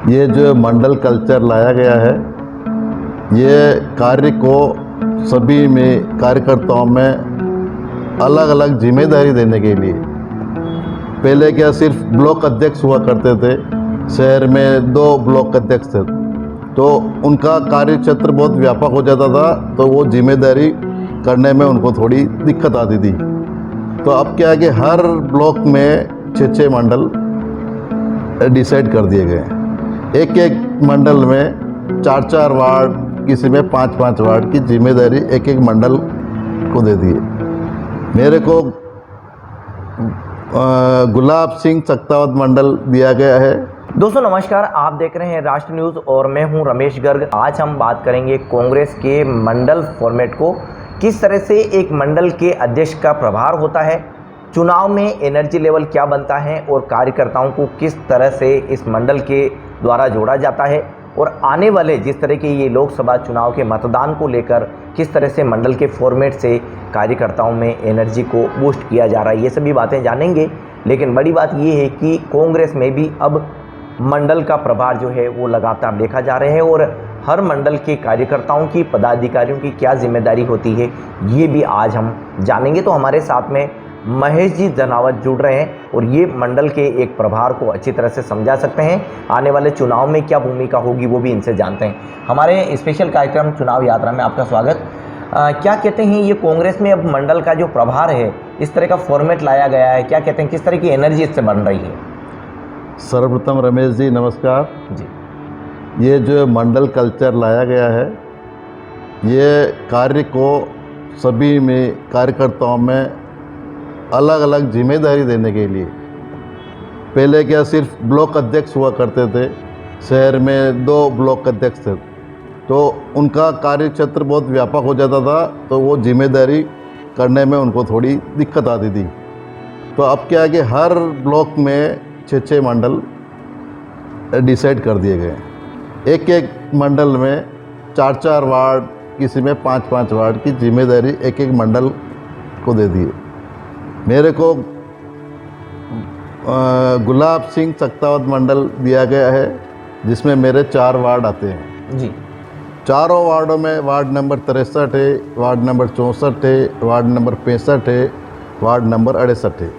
ये जो मंडल कल्चर लाया गया है, ये कार्य को सभी में कार्यकर्ताओं में अलग अलग जिम्मेदारी देने के लिए। पहले क्या सिर्फ ब्लॉक अध्यक्ष हुआ करते थे, शहर में 2 ब्लॉक अध्यक्ष थे, तो उनका कार्य क्षेत्र बहुत व्यापक हो जाता था, तो वो जिम्मेदारी करने में उनको थोड़ी दिक्कत आती थी। तो अब क्या है कि हर ब्लॉक में 6-6 मंडल डिसाइड कर दिए गए हैं। एक एक मंडल में 4-4 वार्ड, किसी में 5-5 वार्ड की जिम्मेदारी एक एक मंडल को दे दी है। मेरे को गुलाब सिंह चकतावत मंडल दिया गया है। दोस्तों नमस्कार, आप देख रहे हैं राष्ट्र न्यूज़ और मैं हूं रमेश गर्ग। आज हम बात करेंगे कांग्रेस के मंडल फॉर्मेट को, किस तरह से एक मंडल के अध्यक्ष का प्रभार होता है, चुनाव में एनर्जी लेवल क्या बनता है और कार्यकर्ताओं को किस तरह से इस मंडल के द्वारा जोड़ा जाता है, और आने वाले जिस तरह के ये लोकसभा चुनाव के मतदान को लेकर किस तरह से मंडल के फॉर्मेट से कार्यकर्ताओं में एनर्जी को बूस्ट किया जा रहा है, ये सभी बातें जानेंगे। लेकिन बड़ी बात ये है कि कांग्रेस में भी अब मंडल का प्रभार जो है वो लगातार देखा जा रहा है, और हर मंडल के कार्यकर्ताओं की, पदाधिकारियों की क्या जिम्मेदारी होती है, ये भी आज हम जानेंगे। तो हमारे साथ में महेश जी जनावत जुड़ रहे हैं और ये मंडल के एक प्रभार को अच्छी तरह से समझा सकते हैं। आने वाले चुनाव में क्या भूमिका होगी वो भी इनसे जानते हैं। हमारे स्पेशल कार्यक्रम चुनाव यात्रा में आपका स्वागत। क्या कहते हैं, ये कांग्रेस में अब मंडल का जो प्रभार है, इस तरह का फॉर्मेट लाया गया है, क्या कहते हैं, किस तरह की एनर्जी इससे बन रही है? सर्वप्रथम रमेश जी नमस्कार जी। ये जो मंडल कल्चर लाया गया है, ये कार्य को सभी में कार्यकर्ताओं में अलग अलग जिम्मेदारी देने के लिए। पहले क्या सिर्फ ब्लॉक अध्यक्ष हुआ करते थे, शहर में 2 ब्लॉक अध्यक्ष थे, तो उनका कार्य क्षेत्र बहुत व्यापक हो जाता था, तो वो जिम्मेदारी करने में उनको थोड़ी दिक्कत आती थी। तो अब क्या है कि हर ब्लॉक में 6-6 मंडल डिसाइड कर दिए गए हैं। एक एक मंडल में 4-4 वार्ड, किसी में 5-5 वार्ड की जिम्मेदारी एक एक मंडल को दे दी है। मेरे को गुलाब सिंह चकतावत मंडल दिया गया है, जिसमें मेरे 4 वार्ड आते हैं जी। चारों वार्डों में वार्ड नंबर 63 है, वार्ड नंबर 64 है, वार्ड नंबर 65 है, वार्ड नंबर 68 है।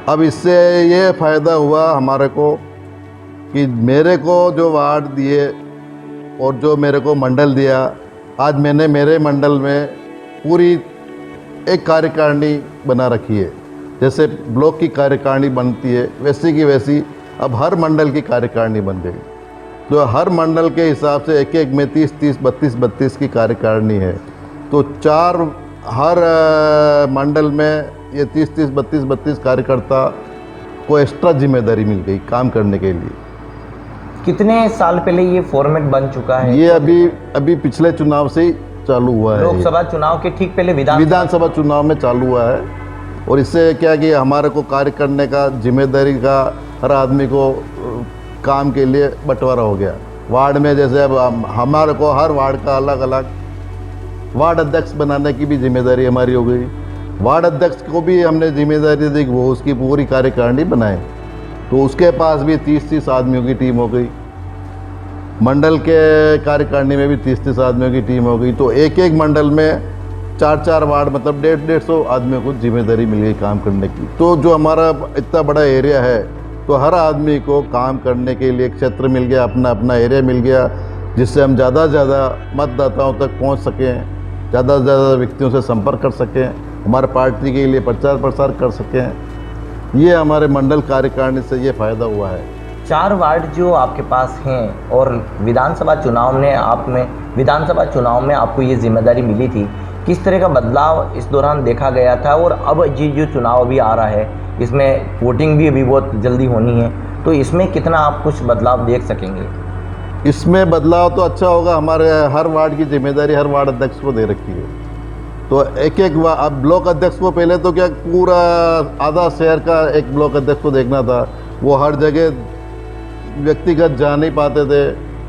अब इससे ये फ़ायदा हुआ हमारे को कि मेरे को जो वार्ड दिए और जो मेरे को मंडल दिया, आज मैंने मेरे मंडल में पूरी एक कार्यकारिणी बना रखी है। जैसे ब्लॉक की कार्यकारिणी बनती है, वैसी की वैसी अब हर मंडल की कार्यकारिणी बन गई। तो हर मंडल के हिसाब से एक एक में 30-30, 32-32 की कार्यकारिणी है। तो हर मंडल में ये 30-30, 32-32 कार्यकर्ता को एक्स्ट्रा जिम्मेदारी मिल गई काम करने के लिए। कितने साल पहले ये फॉर्मेट बन चुका है? ये अभी पिछले चुनाव से ही चालू हुआ है। लोकसभा चुनाव के ठीक पहले विधानसभा चुनाव में चालू हुआ है। और इससे क्या कि हमारे को कार्य करने का, जिम्मेदारी का, हर आदमी को काम के लिए बंटवारा हो गया। वार्ड में जैसे अब हमारे को हर वार्ड का अलग अलग वार्ड अध्यक्ष बनाने की भी जिम्मेदारी हमारी हो गई। वार्ड अध्यक्ष को भी हमने जिम्मेदारी दी कि वो उसकी पूरी कार्यकारिणी बनाए, तो उसके पास भी 30-30 आदमियों की टीम हो गई। मंडल के कार्यकारिणी में भी 30-30 आदमियों की टीम हो गई। तो एक एक मंडल में 4-4 वार्ड, मतलब 150-150 आदमियों को जिम्मेदारी मिल गई काम करने की। तो जो हमारा इतना बड़ा एरिया है, तो हर आदमी को काम करने के लिए क्षेत्र मिल गया, अपना अपना एरिया मिल गया, जिससे हम ज़्यादा से ज़्यादा मतदाताओं तक पहुंच सकें, ज़्यादा से ज़्यादा व्यक्तियों से संपर्क कर सकें, हमारे पार्टी के लिए प्रचार प्रसार कर सकें। ये हमारे मंडल कार्यकारिणी से ये फ़ायदा हुआ है। 4 वार्ड जो आपके पास हैं और विधानसभा चुनाव में आपको ये जिम्मेदारी मिली थी, किस तरह का बदलाव इस दौरान देखा गया था? और अब ये जो चुनाव अभी आ रहा है, इसमें वोटिंग भी अभी बहुत जल्दी होनी है, तो इसमें कितना आप कुछ बदलाव देख सकेंगे? इसमें बदलाव तो अच्छा होगा। हमारे हर वार्ड की जिम्मेदारी हर वार्ड अध्यक्ष को दे रखी है। तो एक अब ब्लॉक अध्यक्ष को पहले तो क्या पूरा आधा शहर का एक ब्लॉक अध्यक्ष को देखना था, वो हर जगह व्यक्तिगत जा नहीं पाते थे,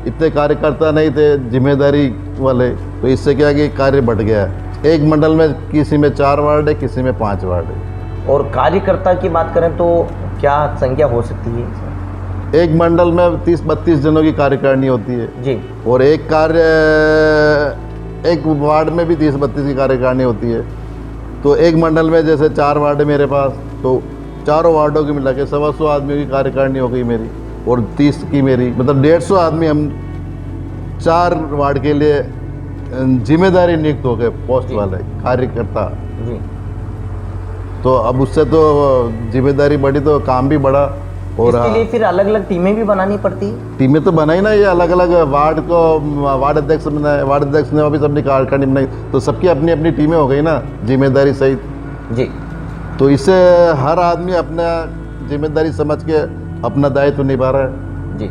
इतने कार्यकर्ता नहीं थे जिम्मेदारी वाले। तो इससे क्या कि कार्य बढ़ गया है। एक मंडल में किसी में 4 वार्ड है, किसी में 5 वार्ड है। और कार्यकर्ता की बात करें तो क्या संख्या हो सकती है? एक मंडल में 30-32 जनों की कार्यकारिणी होती है जी और एक वार्ड में भी 30-32 की कार्यकारिणी होती है। तो एक मंडल में जैसे 4 वार्ड है मेरे पास, तो चारों वार्डों की मिला के 125 आदमियों की कार्यकारिणी हो गई मेरी और 30 की मेरी, मतलब 150 आदमी हम 4 वार्ड के लिए जिम्मेदारी नियुक्त हो गए, पोस्ट वाले कार्यकर्ता। जी तो अब उससे तो जिम्मेदारी बढ़ी तो काम भी बढ़ा। और इसके लिए फिर अलग अलग टीमें भी बनानी पड़ती है। टीमें तो बनाई ना, ये अलग अलग वार्ड को वार्ड अध्यक्ष बनाए, वार्ड अध्यक्ष ने भी सबने कार्यकारिणी बनाई, तो सबकी अपनी अपनी टीमें हो गई ना जिम्मेदारी सहित। जी तो इससे हर आदमी अपना जिम्मेदारी समझ के अपना दायित्व निभा रहा है। जी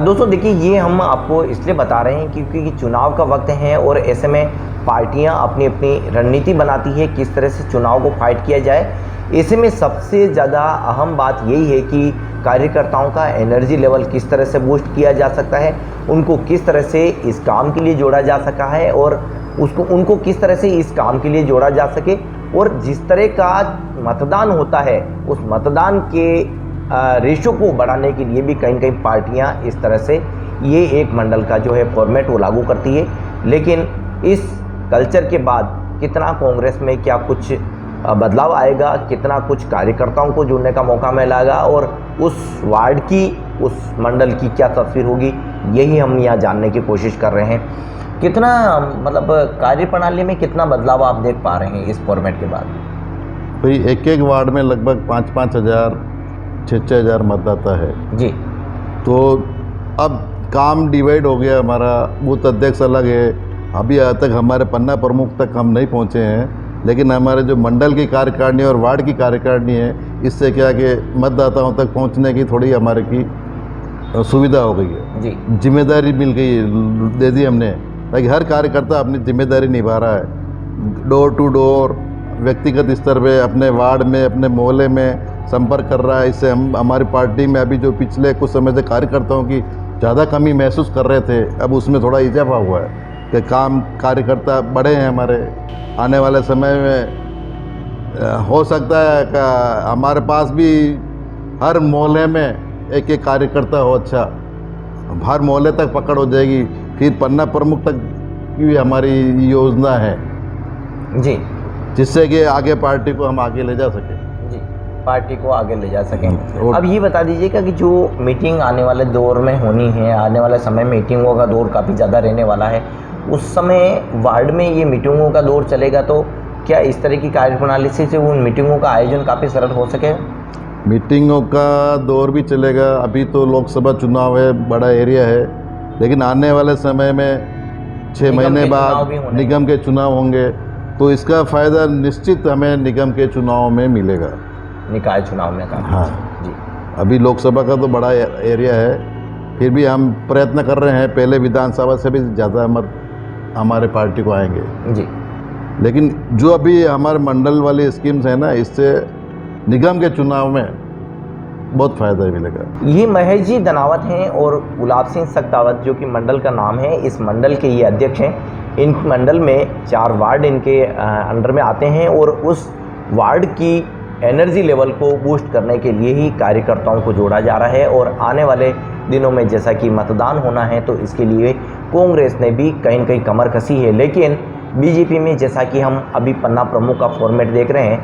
दोस्तों देखिए, ये हम आपको इसलिए बता रहे हैं क्योंकि चुनाव का वक्त है और ऐसे में पार्टियां अपनी अपनी रणनीति बनाती है किस तरह से चुनाव को फाइट किया जाए। ऐसे में सबसे ज़्यादा अहम बात यही है कि कार्यकर्ताओं का एनर्जी लेवल किस तरह से बूस्ट किया जा सकता है, उनको किस तरह से इस काम के लिए जोड़ा जा सका है और उनको किस तरह से इस काम के लिए जोड़ा जा सके। और जिस तरह का मतदान होता है उस मतदान के रेशो को बढ़ाने के लिए भी कहीं कहीं पार्टियां इस तरह से ये एक मंडल का जो है फॉर्मेट वो लागू करती है। लेकिन इस कल्चर के बाद कितना कांग्रेस में क्या कुछ बदलाव आएगा, कितना कुछ कार्यकर्ताओं को जुड़ने का मौका मिलेगा और उस वार्ड की, उस मंडल की क्या तस्वीर होगी, यही हम यहाँ जानने की कोशिश कर रहे हैं। कितना मतलब कार्यप्रणाली में कितना बदलाव आप देख पा रहे हैं इस फॉर्मेट के बाद? भाई एक वार्ड में लगभग 5-5 हज़ार 6-6 हज़ार मतदाता है जी। तो अब काम डिवाइड हो गया, हमारा बूथ अध्यक्ष अलग है। अभी आज तक हमारे पन्ना प्रमुख तक हम नहीं पहुँचे हैं, लेकिन हमारे जो मंडल की कार्यकारिणी और वार्ड की कार्यकारिणी है, इससे क्या कि मतदाताओं तक पहुंचने की थोड़ी हमारे की सुविधा हो गई है जी। जिम्मेदारी मिल गई, दे दी हमने, ताकि हर कार्यकर्ता अपनी जिम्मेदारी निभा रहा है। डोर टू डोर व्यक्तिगत स्तर पे अपने वार्ड में, अपने मोहल्ले में संपर्क कर रहा है। इससे हम हमारी पार्टी में अभी जो पिछले कुछ समय से कार्यकर्ताओं की ज़्यादा कमी महसूस कर रहे थे, अब उसमें थोड़ा इजाफा हुआ है कि कार्यकर्ता बढ़े हैं हमारे। आने वाले समय में हो सकता है कि हमारे पास भी हर मोहल्ले में एक कार्यकर्ता हो, अच्छा हर मोहल्ले तक पकड़ हो जाएगी। फिर पन्ना प्रमुख तक की भी हमारी योजना है जी, जिससे कि आगे पार्टी को हम आगे ले जा सकें। जी, पार्टी को आगे ले जा सकें। और अब ये बता दीजिएगा कि जो मीटिंग आने वाले दौर में होनी है, आने वाले समय मीटिंगों का दौर काफ़ी ज़्यादा रहने वाला है, उस समय वार्ड में ये मीटिंगों का दौर चलेगा, तो क्या इस तरह की कार्यप्रणाली से उन मीटिंगों का आयोजन काफ़ी सरल हो सके? मीटिंगों का दौर भी चलेगा। अभी तो लोकसभा चुनाव है, बड़ा एरिया है, लेकिन आने वाले समय में 6 महीने बाद निगम के चुनाव होंगे, तो इसका फ़ायदा निश्चित हमें निगम के चुनाव में मिलेगा, निकाय चुनाव में का। हाँ जी। अभी लोकसभा का तो बड़ा एरिया है, फिर भी हम प्रयत्न कर रहे हैं, पहले विधानसभा से भी ज़्यादा मत हमारे पार्टी को आएंगे जी। लेकिन जो अभी हमारे मंडल वाली स्कीम्स है ना, इससे निगम के चुनाव में बहुत फ़ायदा मिलेगा। ये महेश जी दनावत हैं और गुलाब सिंह सख्तावत, जो कि मंडल का नाम है, इस मंडल के ये अध्यक्ष हैं। इन मंडल में 4 वार्ड इनके अंडर में आते हैं और उस वार्ड की एनर्जी लेवल को बूस्ट करने के लिए ही कार्यकर्ताओं को जोड़ा जा रहा है। और आने वाले दिनों में जैसा कि मतदान होना है, तो इसके लिए कांग्रेस ने भी कहीं न कहीं कमर कसी है। लेकिन बीजेपी में जैसा कि हम अभी पन्ना प्रमुख का फॉर्मेट देख रहे हैं,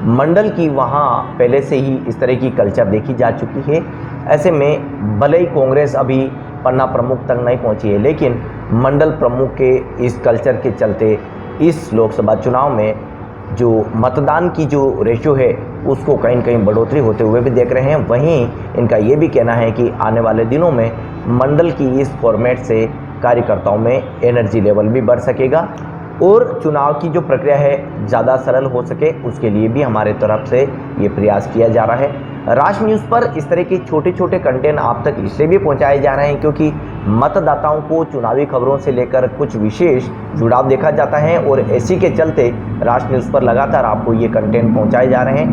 मंडल की वहाँ पहले से ही इस तरह की कल्चर देखी जा चुकी है। ऐसे में भले ही कांग्रेस अभी पन्ना प्रमुख तक नहीं पहुँची है, लेकिन मंडल प्रमुख के इस कल्चर के चलते इस लोकसभा चुनाव में जो मतदान की जो रेशो है उसको कहीं न कहीं बढ़ोतरी होते हुए भी देख रहे हैं। वहीं इनका ये भी कहना है कि आने वाले दिनों में मंडल की इस फॉर्मेट से कार्यकर्ताओं में एनर्जी लेवल भी बढ़ सकेगा और चुनाव की जो प्रक्रिया है ज़्यादा सरल हो सके, उसके लिए भी हमारे तरफ से ये प्रयास किया जा रहा है। राष्ट्र न्यूज़ पर इस तरह के छोटे छोटे कंटेंट आप तक इसलिए भी पहुंचाए जा रहे हैं क्योंकि मतदाताओं को चुनावी खबरों से लेकर कुछ विशेष जुड़ाव देखा जाता है और इसी के चलते राष्ट्र न्यूज़ पर लगातार आपको ये कंटेंट पहुंचाए जा रहे हैं।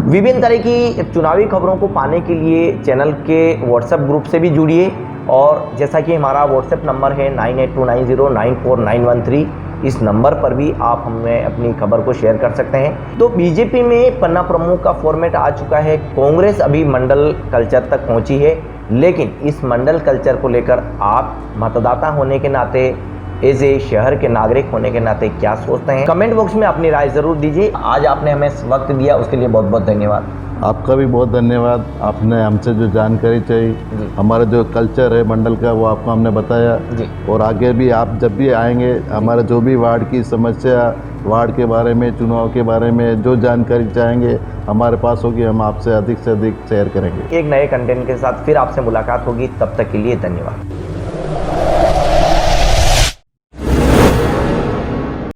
विभिन्न तरह की चुनावी खबरों को पाने के लिए चैनल के व्हाट्सएप ग्रुप से भी जुड़िए और जैसा कि हमारा व्हाट्सएप नंबर है 9829094913, इस नंबर पर भी आप हमें अपनी खबर को शेयर कर सकते हैं। तो बीजेपी में पन्ना प्रमुख का फॉर्मेट आ चुका है, कांग्रेस अभी मंडल कल्चर तक पहुंची है, लेकिन इस मंडल कल्चर को लेकर आप मतदाता होने के नाते, एज ए शहर के नागरिक होने के नाते क्या सोचते हैं, कमेंट बॉक्स में अपनी राय जरूर दीजिए। आज आपने हमें वक्त दिया उसके लिए बहुत बहुत धन्यवाद। आपका भी बहुत धन्यवाद। आपने हमसे जो जानकारी चाहिए, हमारा जो कल्चर है मंडल का, वो आपको हमने बताया जी। और आगे भी आप जब भी आएंगे, हमारे जो भी वार्ड की समस्या, वार्ड के बारे में, चुनाव के बारे में जो जानकारी चाहेंगे हमारे पास होगी, हम आपसे अधिक से अधिक शेयर करेंगे। एक नए कंटेंट के साथ फिर आपसे मुलाकात होगी, तब तक के लिए धन्यवाद।